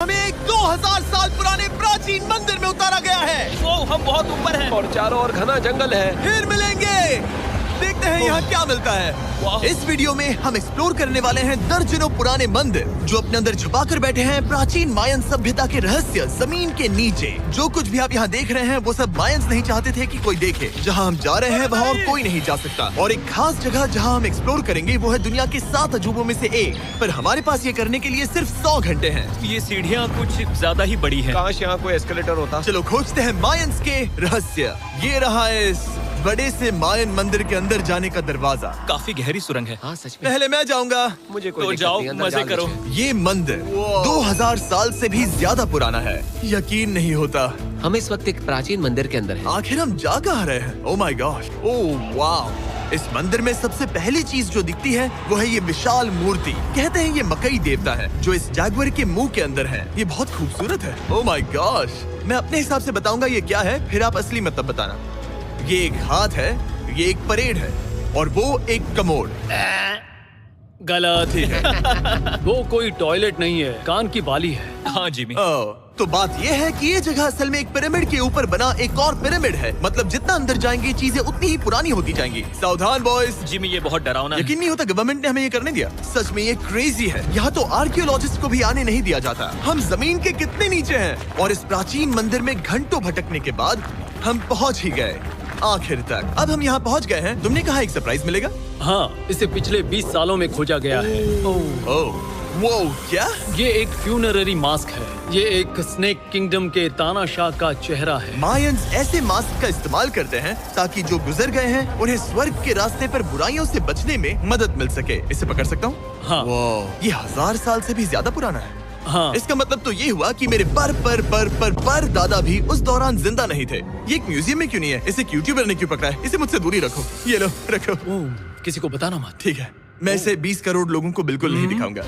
हमें एक 2000 साल पुराने प्राचीन मंदिर में उतारा गया है। ओ, हम बहुत ऊपर हैं और चारों ओर घना जंगल है। फिर मिलेंगे, देखते हैं यहाँ क्या मिलता है। इस वीडियो में हम एक्सप्लोर करने वाले हैं दर्जनों पुराने मंदिर जो अपने अंदर छुपा कर बैठे हैं प्राचीन मायन सभ्यता के रहस्य जमीन के नीचे। जो कुछ भी आप यहाँ देख रहे हैं वो सब मायंस नहीं चाहते थे कि कोई देखे। जहाँ हम जा रहे हैं वहाँ और कोई नहीं जा सकता। और एक खास जगह जहाँ हम एक्सप्लोर करेंगे वो है दुनिया के 7 अजूबों में से एक। पर हमारे पास ये करने के लिए सिर्फ 100 घंटे हैं। ये सीढ़ियाँ कुछ ज्यादा ही बड़ी हैं। काश यहाँ कोई एस्केलेटर होता। चलो खोजते हैं मायंस के रहस्य। ये रहा इस बड़े से मायन मंदिर के अंदर जाने का दरवाजा। काफी गहरी सुरंग है। हाँ सच में। पहले मैं जाऊंगा। मुझे कोई तो दिक्कत जाओ, नहीं, अंदर मजे जाने करो। दीजिए। ये मंदिर 2000 साल से भी ज्यादा पुराना है। यकीन नहीं होता। हम इस वक्त एक प्राचीन मंदिर के अंदर हैं। आखिर हम जा कहाँ रहे हैं? ओह माय गॉड, ओह वाव। इस मंदिर में सबसे पहली चीज जो दिखती है वो है ये विशाल मूर्ति। कहते हैं ये मकई देवता है जो इस जैगुआर के मुंह के अंदर है। ये बहुत खूबसूरत है। ओह माय गॉड, मैं अपने हिसाब से बताऊंगा ये क्या है, फिर आप असली मतलब बताना। ये एक हाथ है, ये एक परेड है और वो एक कमोड। गलत है। वो कोई टॉयलेट नहीं है, कान की बाली है। हाँ जिमी, तो बात ये है कि ये जगह असल में एक पिरामिड के ऊपर बना एक और पिरामिड है। मतलब जितना अंदर जाएंगे चीजें उतनी ही पुरानी होती जाएंगी। सावधान बॉयज। जिमी ये बहुत डरावना है। यकीन नहीं होता गवर्नमेंट ने हमें ये करने दिया। सच में ये क्रेजी है। यहाँ तो आर्कियोलॉजिस्ट को भी आने नहीं दिया जाता। हम जमीन के कितने नीचे हैं और इस प्राचीन मंदिर में घंटों भटकने के बाद हम पहुँच ही गए आखिर तक। अब हम यहाँ पहुँच गए हैं। तुमने कहा एक सरप्राइज मिलेगा। हाँ, इसे पिछले 20 सालों में खोजा गया है। ओह वो क्या? ये एक फ्यूनररी मास्क है। ये एक स्नेक किंगडम के तानाशाह का चेहरा है। मायंस ऐसे मास्क का इस्तेमाल करते हैं ताकि जो गुजर गए हैं उन्हें स्वर्ग के रास्ते पर बुराइयों से बचने में मदद मिल सके। इसे पकड़ सकता हूँ? हाँ। ये 1000 साल से भी ज्यादा पुराना है। हाँ। इसका मतलब तो ये हुआ कि मेरे पर दादा भी उस दौरान जिंदा नहीं थे। ये एक म्यूजियम में क्यों नहीं है? इसे यूट्यूबर ने क्यों पकड़ा है? इसे मुझसे दूरी रखो। ये लो रखो। किसी को बताना मत। ठीक है, मैं इसे 20 करोड़ लोगों को बिल्कुल नहीं दिखाऊंगा।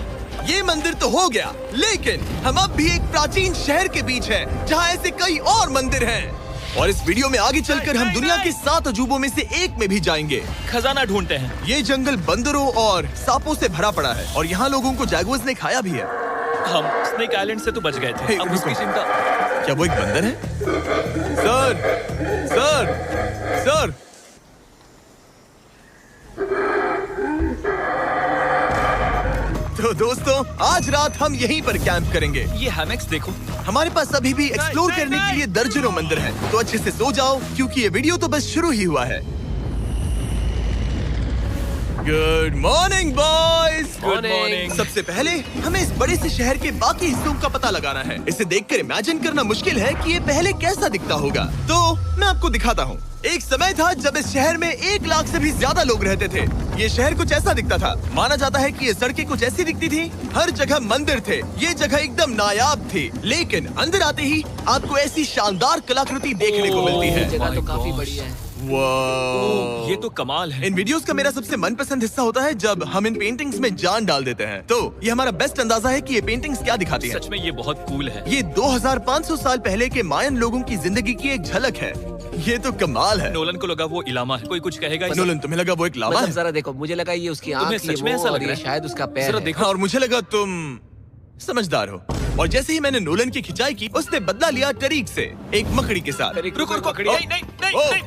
ये मंदिर तो हो गया, लेकिन हम अब भी एक प्राचीन शहर के बीच हैं, जहाँ ऐसे कई और मंदिर हैं। और इस वीडियो में आगे चलकर हम दुनिया के 7 अजूबों में से एक में भी जाएंगे। खजाना ढूंढते हैं। ये जंगल बंदरों और सांपों से भरा पड़ा है और यहाँ लोगों को जैगुआर्स ने खाया भी है। हम स्नेक आइलैंड से तो बच गए थे। हे, अब उसकी रुको। चिंता। क्या वो एक बंदर है? Sir, sir, sir. तो दोस्तों आज रात हम यहीं पर कैंप करेंगे। ये हैमक्स देखो। हमारे पास अभी भी एक्सप्लोर करने के लिए दर्जनों मंदिर हैं। तो अच्छे से सो जाओ क्योंकि ये वीडियो तो बस शुरू ही हुआ है। Good morning boys. Good morning. सबसे पहले हमें इस बड़े से शहर के बाकी हिस्सों का पता लगाना है। इसे देखकर इमेजिन करना मुश्किल है कि ये पहले कैसा दिखता होगा। तो मैं आपको दिखाता हूँ। एक समय था जब इस शहर में 1 लाख से भी ज्यादा लोग रहते थे। ये शहर कुछ ऐसा दिखता था। माना जाता है कि ये सड़कें कुछ ऐसी दिखती थी। हर जगह मंदिर थे। ये जगह एकदम नायाब थी। लेकिन अंदर आते ही आपको ऐसी शानदार कलाकृति देखने को मिलती है। जगह तो my काफी gosh। बड़ी है। वाह, ये तो कमाल है। इन वीडियोस का मेरा सबसे मनपसंद हिस्सा होता है जब हम इन पेंटिंग्स में जान डाल देते हैं। तो ये हमारा बेस्ट अंदाजा है कि ये पेंटिंग्स क्या दिखाती हैं। सच में ये बहुत कूल है। ये 2500 साल पहले के मायन लोगों की जिंदगी की एक झलक है। ये तो कमाल है। नोलन को लगा वो इलामा है। कोई कुछ कहेगा इसे? नोलन, तुम्हें लगा वो एक लावा मतलब है? जरा देखो, मुझे लगा ये उसकी तुम्हें आँख, ये सच में वो, ऐसा और लग रहा ये है? शायद उसका पैर जरा है। देखो। हाँ, और मुझे लगा तुम समझदार हो। और जैसे ही मैंने नोलन की खिंचाई की उसने बदला लिया टरीक से, एक मकड़ी के साथ। रुको रुको। ओ, नहीं नहीं नहीं ओ, नहीं।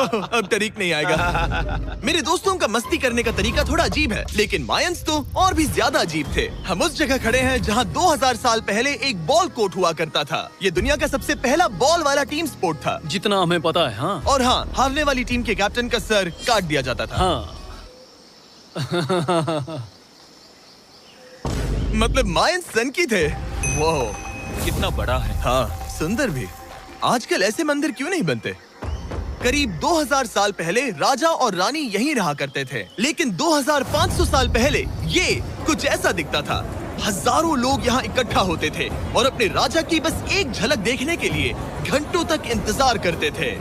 ओ, अब टरीक नहीं आएगा। मेरे दोस्तों का मस्ती करने का तरीका थोड़ा अजीब है, लेकिन मायंस तो और भी ज्यादा अजीब थे। हम उस जगह खड़े हैं जहाँ 2000 साल पहले एक बॉल कोर्ट हुआ करता था। ये दुनिया का सबसे पहला बॉल वाला टीम स्पोर्ट था। जितना हमें पता है। हाँ। और हाँ, हारने वाली टीम के कैप्टन का सर काट दिया जाता था। हाँ। मतलब मायंस सन की थे। वो कितना बड़ा है। हाँ, सुंदर भी। आजकल ऐसे मंदिर क्यों नहीं बनते? करीब 2000 साल पहले राजा और रानी यहीं रहा करते थे, लेकिन 2500 साल पहले ये कुछ ऐसा दिखता था। हजारों लोग यहाँ इकट्ठा होते थे और अपने राजा की बस एक झलक देखने के लिए घंटों तक इंतजार करते थे।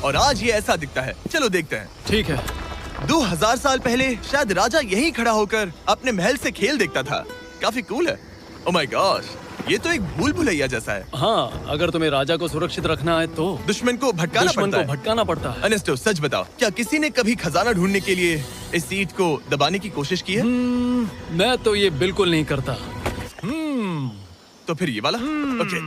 और आज ये ऐसा दिखता है। चलो देखते हैं। ठीक है। 2000 साल पहले शायद राजा यहीं खड़ा होकर अपने महल से खेल देखता था। काफी कूल है। ओह माय गॉड, ये तो एक भूल भुलैया जैसा है। हाँ, अगर तुम्हें राजा को सुरक्षित रखना है तो दुश्मन को भटकाना दुश्मन पड़ता को है। भटकाना पड़ता है। अनेस्टो सच बताओ, क्या किसी ने कभी खजाना ढूंढने के लिए इस सीट को दबाने की कोशिश की है? मैं तो ये बिल्कुल नहीं करता। तो फिर ये वाला? ओके,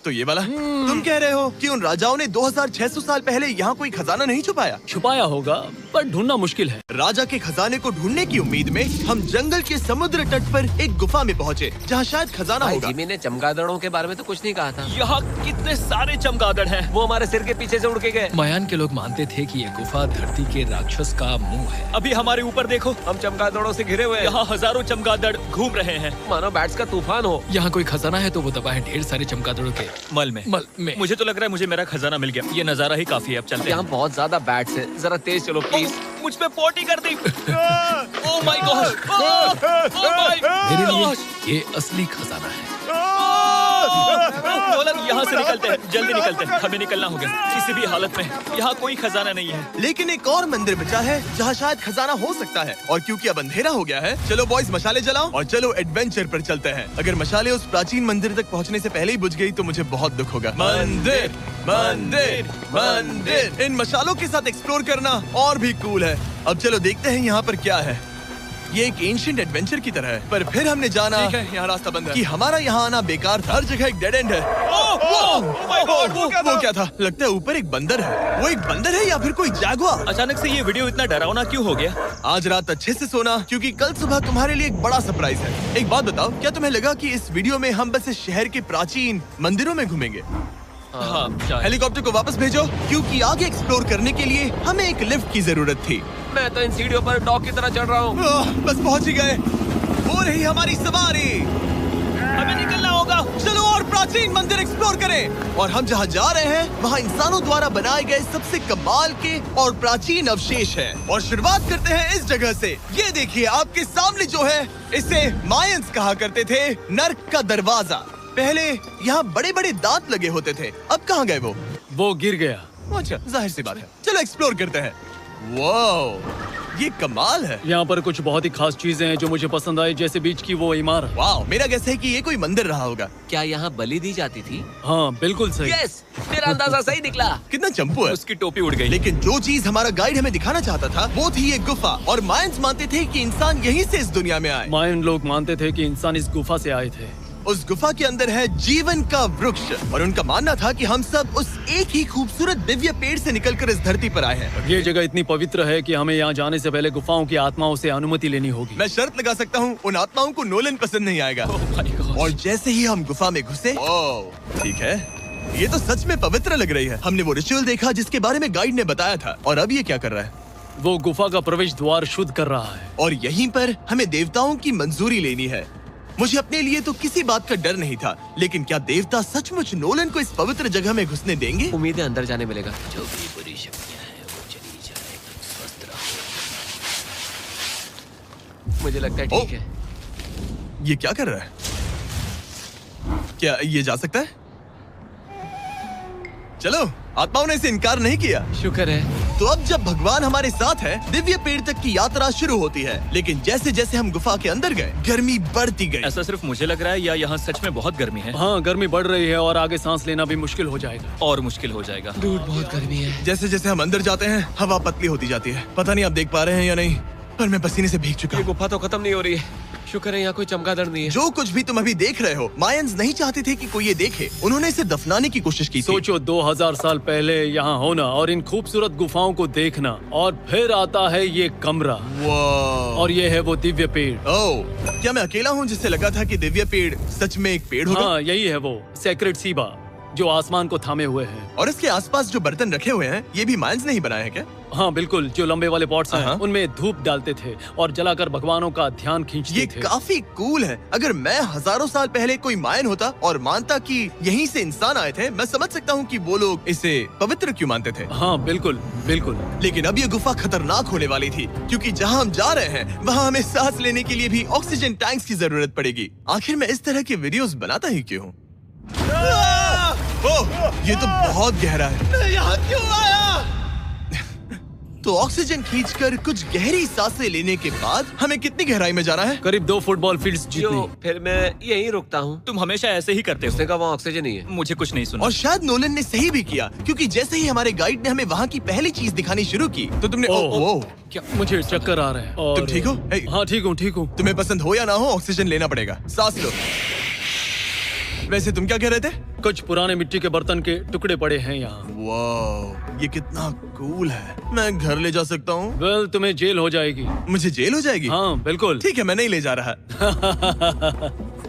तो ये वाला? तुम कह रहे हो कि उन राजाओं ने 2600 साल पहले यहाँ कोई खजाना नहीं छुपाया? छुपाया होगा पर ढूंढना मुश्किल है। राजा के खजाने को ढूंढने की उम्मीद में हम जंगल के समुद्र तट पर एक गुफा में पहुँचे, जहाँ शायद खजाना भाई होगा। जिमी ने चमगादड़ों के बारे में तो कुछ नहीं कहा था। यहाँ कितने सारे चमगादड़ हैं। वो हमारे सिर के पीछे से उड़ के गए। मायान के लोग मानते थे कि ये गुफा धरती के राक्षस का मुंह है। अभी हमारे ऊपर देखो, हम चमगादड़ों से घिरे हुए हैं। यहाँ हजारों चमगादड़ घूम रहे हैं। मानो बैट्स का तूफान हो। यहाँ कोई खजाना है तो वो दबा है ढेर सारे चमगादड़ों के मल में। में। मुझे तो लग रहा है मुझे मेरा खजाना मिल गया। ये नजारा ही काफी है, अब चलते यहाँ हैं। बहुत ज्यादा बैट्स हैं। जरा तेज चलो प्लीज। मुझ पे पोटी कर दी। Oh my god, oh my मेरे लिए गॉड। ये असली खजाना है। नोलन, यहाँ से निकलते हैं, जल्दी निकलते हैं, हमें निकलना होगा किसी भी हालत में। यहाँ कोई खजाना नहीं है। लेकिन एक और मंदिर बचा है जहाँ शायद खजाना हो सकता है, और क्योंकि अब अंधेरा हो गया है, चलो बॉयज मशाले जलाओ और चलो एडवेंचर पर चलते हैं। अगर मशाले उस प्राचीन मंदिर तक पहुँचने से पहले ही बुझ गई तो मुझे बहुत दुख होगा। मंदिर मंदिर मंदिर, इन मशालों के साथ एक्सप्लोर करना और भी कूल है। अब चलो देखते हैं यहाँ पर क्या है। ये एक एंशिएंट एडवेंचर की तरह है, पर फिर हमने जाना ठीक है, यहाँ रास्ता बंद है। कि हमारा यहाँ आना बेकार था। हर जगह एक डेड एंड है। वो क्या था? लगता है ऊपर एक बंदर है। वो एक बंदर है या फिर कोई जैगुआर? अचानक से ये वीडियो इतना डरावना क्यों हो गया? आज रात अच्छे से सोना, क्योंकि कल सुबह तुम्हारे लिए एक बड़ा सरप्राइज है। एक बात बताओ, क्या तुम्हें लगा कि इस वीडियो में हम बस इस शहर के प्राचीन मंदिरों में घूमेंगे? हाँ, शायद। हेलीकॉप्टर को वापस भेजो, क्योंकि आगे एक्सप्लोर करने के लिए हमें एक लिफ्ट की जरूरत थी। मैं तो इन सीढ़ियों पर डॉग की तरह चढ़ रहा हूँ। बस पहुंच ही गए। हो रही हमारी सवारी। हमें निकलना होगा। चलो और प्राचीन मंदिर एक्सप्लोर करें। और हम जहाँ जा रहे हैं वहाँ इंसानों द्वारा बनाए गए सबसे कमाल के और प्राचीन अवशेष हैं। और शुरुआत करते हैं इस जगह से। ये देखिए आपके सामने जो है, इसे मायंस कहा करते थे नर्क का दरवाजा। पहले यहाँ बड़े बड़े दांत लगे होते थे, अब कहाँ गए वो गिर गया। अच्छा, जाहिर सी बात है। चलो एक्सप्लोर करते हैं। वाओ, ये कमाल है। यहाँ पर कुछ बहुत ही खास चीजें हैं जो मुझे पसंद आई, जैसे बीच की वो इमारत। वाओ, मेरा गेस है कि ये कोई मंदिर रहा होगा। क्या यहाँ बलि दी जाती थी? हाँ बिल्कुल सही। यस, मेरा अंदाजा सही निकला। कितना चंपू है। उसकी टोपी उड़ गई। लेकिन जो चीज हमारा गाइड हमें दिखाना चाहता था वो थी ये गुफा। और मायंस मानते थे कि इंसान यहीं से इस दुनिया में आए। मायन लोग मानते थे कि इंसान इस गुफा से आए थे। उस गुफा के अंदर है जीवन का वृक्ष, और उनका मानना था कि हम सब उस एक ही खूबसूरत दिव्य पेड़ से निकलकर इस धरती पर आए हैं। ये जगह इतनी पवित्र है कि हमें यहाँ जाने से पहले गुफाओं की आत्माओं से अनुमति लेनी होगी। मैं शर्त लगा सकता हूँ उन आत्माओं को नोलन पसंद नहीं आएगा। ओह माय गॉड। और जैसे ही हम गुफा में घुसे, ठीक है, ये तो सच में पवित्र लग रही है। हमने वो रिचुअल देखा जिसके बारे में गाइड ने बताया था। और अब ये क्या कर रहा है? वो गुफा का प्रवेश द्वार शुद्ध कर रहा है। और यहीं पर हमें देवताओं की मंजूरी लेनी है। मुझे अपने लिए तो किसी बात का डर नहीं था, लेकिन क्या देवता सचमुच नोलन को इस पवित्र जगह में घुसने देंगे? उम्मीद है अंदर जाने मिलेगा। जो भी बुरी शक्तियाँ हैं वो चली जाए, स्वस्थ रहो। मुझे लगता है ठीक है। ये क्या कर रहा है? क्या ये जा सकता है? चलो, आत्माओं ने इसे इनकार नहीं किया। शुक्र है। तो अब जब भगवान हमारे साथ है, दिव्य पेड़ तक की यात्रा शुरू होती है। लेकिन जैसे जैसे हम गुफा के अंदर गए, गर्मी बढ़ती गई। ऐसा सिर्फ मुझे लग रहा है या यहाँ सच में बहुत गर्मी है? हाँ, गर्मी बढ़ रही है और आगे सांस लेना भी मुश्किल हो जाएगा। और मुश्किल हो जाएगा। दूर बहुत गर्मी है। जैसे जैसे हम अंदर जाते हैं, हवा पतली होती जाती है। पता नहीं आप देख पा रहे हैं या नहीं, पर मैं पसीने से भीग चुका ये हूँ। गुफा तो खत्म नहीं हो रही है। शुक्र है यहाँ कोई चमगादड़ नहीं है। जो कुछ भी तुम अभी देख रहे हो, मायंस नहीं चाहते थे कि कोई ये देखे। उन्होंने इसे दफनाने की कोशिश की थी। सोचो 2000 साल पहले यहाँ होना और इन खूबसूरत गुफाओं को देखना, और फिर आता है ये कमरा, वाह। और ये है वो दिव्य पेड़। ओह, क्या मैं अकेला हूँ जिससे लगा था कि दिव्य पेड़ सच में एक पेड़ होगा? हाँ, यही है वो सेक्रेड सीबा जो आसमान को थामे हुए हैं। और इसके आसपास जो बर्तन रखे हुए हैं, ये भी मायंस ने ही बनाए हैं क्या? हाँ बिल्कुल, जो लंबे वाले पॉट्स हैं, हाँ। उनमें धूप डालते थे और जलाकर भगवानों का ध्यान खींचते ये थे। काफी कूल है। अगर मैं हजारों साल पहले कोई मायन होता और मानता कि यहीं से इंसान आए थे, मैं समझ सकता हूँ कि वो लोग इसे पवित्र क्यों मानते थे। हाँ बिल्कुल बिल्कुल। लेकिन अब ये गुफा खतरनाक होने वाली थी, क्योंकि जहाँ हम जा रहे हैं वहाँ हमें सांस लेने के लिए भी ऑक्सीजन टैंक्स की जरूरत पड़ेगी। आखिर मैं इस तरह के वीडियोस बनाता ही क्यों हूँ? ओह, ये तो बहुत गहरा है। मैं यहाँ क्यों आया? तो ऑक्सीजन खींचकर कुछ गहरी सांसें लेने के बाद हमें कितनी गहराई में जाना है? करीब 2 फुटबॉल फील्ड्स जो जितनी। फिर मैं यहीं रुकता हूँ। तुम हमेशा ऐसे ही करते हो। उसने कहा वहाँ ऑक्सीजन ही है। मुझे कुछ नहीं सुना। और शायद नोलन ने सही भी किया, क्योंकि जैसे ही हमारे गाइड ने हमें वहाँ की पहली चीज दिखानी शुरू की तो तुमने ओह, क्या मुझे चक्कर आ रहे हैं। और तुम ठीक हो? हे। हाँ ठीक हूँ। तुम्हें पसंद हो या ना हो, ऑक्सीजन लेना पड़ेगा। सांस लो। वैसे तुम क्या कह रहे थे? कुछ पुराने मिट्टी के बर्तन के टुकड़े पड़े हैं यहाँ। वाह, ये कितना कूल है। मैं घर ले जा सकता हूँ? वेल, तुम्हें जेल हो जाएगी। मुझे जेल हो जाएगी? हाँ बिल्कुल। ठीक है, मैं नहीं ले जा रहा।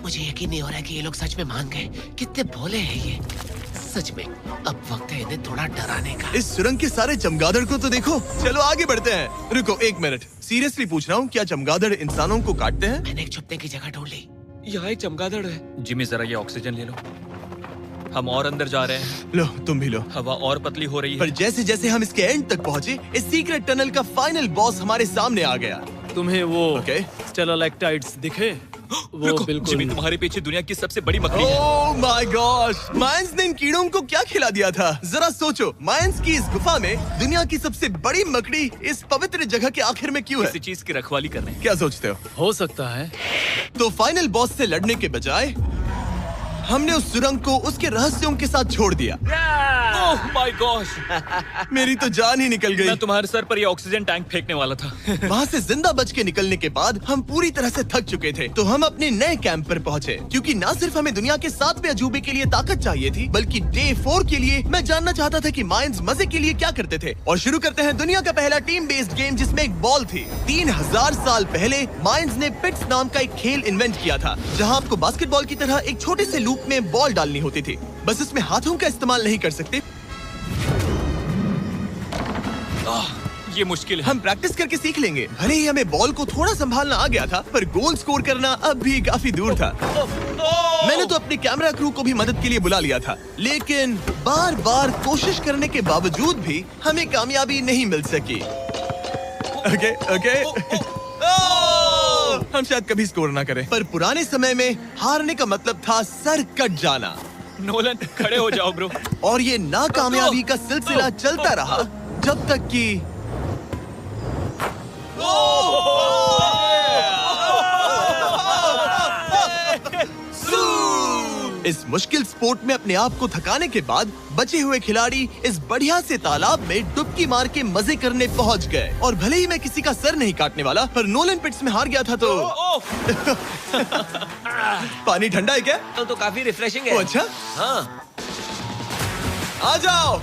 मुझे यकीन नहीं हो रहा है कि ये लोग सच में मान गए। कितने भोले हैं ये। सच में अब वक्त है इन्हें थोड़ा डराने का। इस सुरंग के सारे चमगादड़ को तो देखो। चलो आगे बढ़ते हैं। रुको 1 मिनट, सीरियसली पूछ रहा हूँ, क्या चमगादड़ इंसानों को काटते हैं? मैंने एक छुपने की जगह ढूंढ ली। यहाँ एक चमगादड़ है। जिमी जरा ये ऑक्सीजन ले लो। हम और अंदर जा रहे हैं। लो, तुम भी लो। हवा और पतली हो रही पर है। जैसे जैसे हम इसके एंड तक पहुँचे, इस सीक्रेट टनल का फाइनल बॉस हमारे सामने आ गया। तुम्हें वो ओके। स्टेलाक्टाइट्स दिखे? वो रुको, बिल्कुल। जिमी तुम्हारे पीछे दुनिया की सबसे बड़ी मकड़ी है। ओह माय गॉश, मायंस ने इन कीड़ों को क्या खिला दिया था? जरा सोचो, मायंस की इस गुफा में दुनिया की सबसे बड़ी मकड़ी इस पवित्र जगह के आखिर में क्यों है? किसी चीज की रखवाली कर रहे हैं। क्या सोचते हो सकता है। तो फाइनल बॉस से लड़ने के बजाय हमने उस सुरंग को उसके रहस्यों के साथ छोड़ दिया। ओह माय गॉश, मेरी तो जान ही निकल गई। मैं तुम्हारे सर पर ये ऑक्सीजन टैंक फेंकने वाला था। वहाँ से जिंदा बच के निकलने के बाद हम पूरी तरह से थक चुके थे, तो हम अपने नए कैंप पर पहुँचे, क्योंकि न सिर्फ हमें दुनिया के 7वें अजूबे के लिए ताकत चाहिए थी, बल्कि डे 4 के लिए मैं जानना चाहता था कि मायंस मजे के लिए क्या करते थे। और शुरू करते हैं दुनिया का पहला टीम बेस्ड गेम, जिसमें एक बॉल थी। 3000 साल पहले मायंस ने पिट्स नाम का एक खेल इन्वेंट किया था, जहाँ आपको बास्केटबॉल की तरह एक छोटे से लूप में बॉल डालनी होती थी। बस इसमें हाथों का इस्तेमाल नहीं कर सकते। ये मुश्किल है। हम प्रैक्टिस करके सीख लेंगे। भले ही हमें बॉल को थोड़ा संभालना आ गया था, पर गोल स्कोर करना अब भी काफी दूर था। मैंने तो अपने कैमरा क्रू को भी मदद के लिए बुला लिया था, लेकिन बार बार कोशिश करने के बावजूद भी हमें कामयाबी नहीं मिल सकी। ओके। हम शायद कभी स्कोर ना करें, पर पुराने समय में हारने का मतलब था सर कट जाना। नोलन, खड़े हो जाओ ब्रो। और ये नाकामयाबी का सिलसिला चलता रहा जब तक कि इस मुश्किल स्पोर्ट में अपने आप को थकाने के बाद बचे हुए खिलाड़ी इस बढ़िया से तालाब में डुबकी मार के मजे करने पहुंच गए। और भले ही मैं किसी का सर नहीं काटने वाला, पर नोलन पिट्स में हार गया था तो पानी ठंडा है क्या? तो काफी रिफ्रेशिंग ओ, है। अच्छा, हाँ। आ जाओ।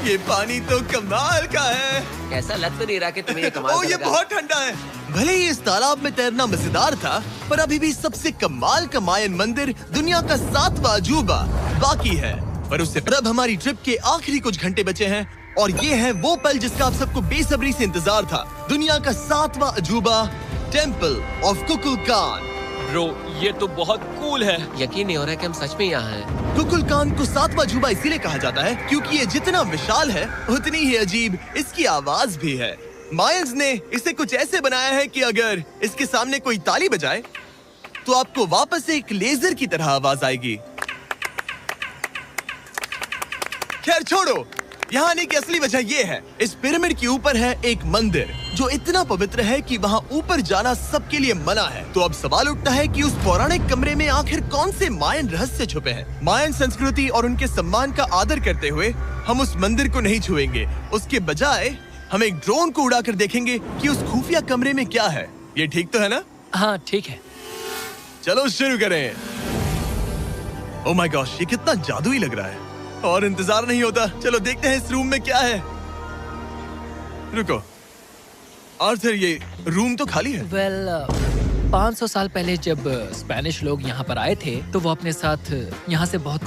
ये पानी तो कमाल का है। ऐसा लग तो नहीं रहा कि तुम्हें ये कमाल ओ, ये लगा। बहुत ठंडा है। भले ही इस तालाब में तैरना मजेदार था, पर अभी भी सबसे कमाल का मायन मंदिर, दुनिया का 7वां अजूबा बाकी है। पर उससे अब हमारी ट्रिप के आखिरी कुछ घंटे बचे हैं, और ये है वो पल जिसका आप सबको बेसब्री से इंतजार था। दुनिया का 7वां अजूबा, टेम्पल ऑफ कुकुलकान। ब्रो, ये तो बहुत कूल है। यकीन नहीं हो रहा है कि हम सच में यहाँ हैं। कुकुलकान को 7वां अजूबा इसीलिए कहा जाता है क्योंकि ये जितना विशाल है, उतनी ही अजीब इसकी आवाज भी है। मायंस ने इसे कुछ ऐसे बनाया है कि अगर इसके सामने कोई ताली बजाए तो आपको वापस एक लेजर की तरह आवाज आएगी। खैर छोड़ो, यहाँ आने की असली वजह ये है, इस पिरामिड के ऊपर है एक मंदिर जो इतना पवित्र है कि वहाँ ऊपर जाना सबके लिए मना है। तो अब सवाल उठता है कि उस पौराणिक कमरे में आखिर कौन से मायन रहस्य छुपे हैं। मायन संस्कृति और उनके सम्मान का आदर करते हुए हम उस मंदिर को नहीं छुएंगे। उसके बजाय हम एक ड्रोन को उड़ाकर देखेंगे कि उस खुफिया कमरे में क्या है। ये ठीक तो है ना? हाँ ठीक है। चलो शुरू करें। ओह माय गॉश, ये कितना जादुई लग रहा है और इंतजार नहीं होता। चलो देखते हैं इस रूम में क्या है। रुको आर्थर, ये रूम तो खाली है। वेल 500 साल पहले जब स्पेनिश लोग यहाँ पर आए थे तो वो अपने साथ यहाँ से बहुत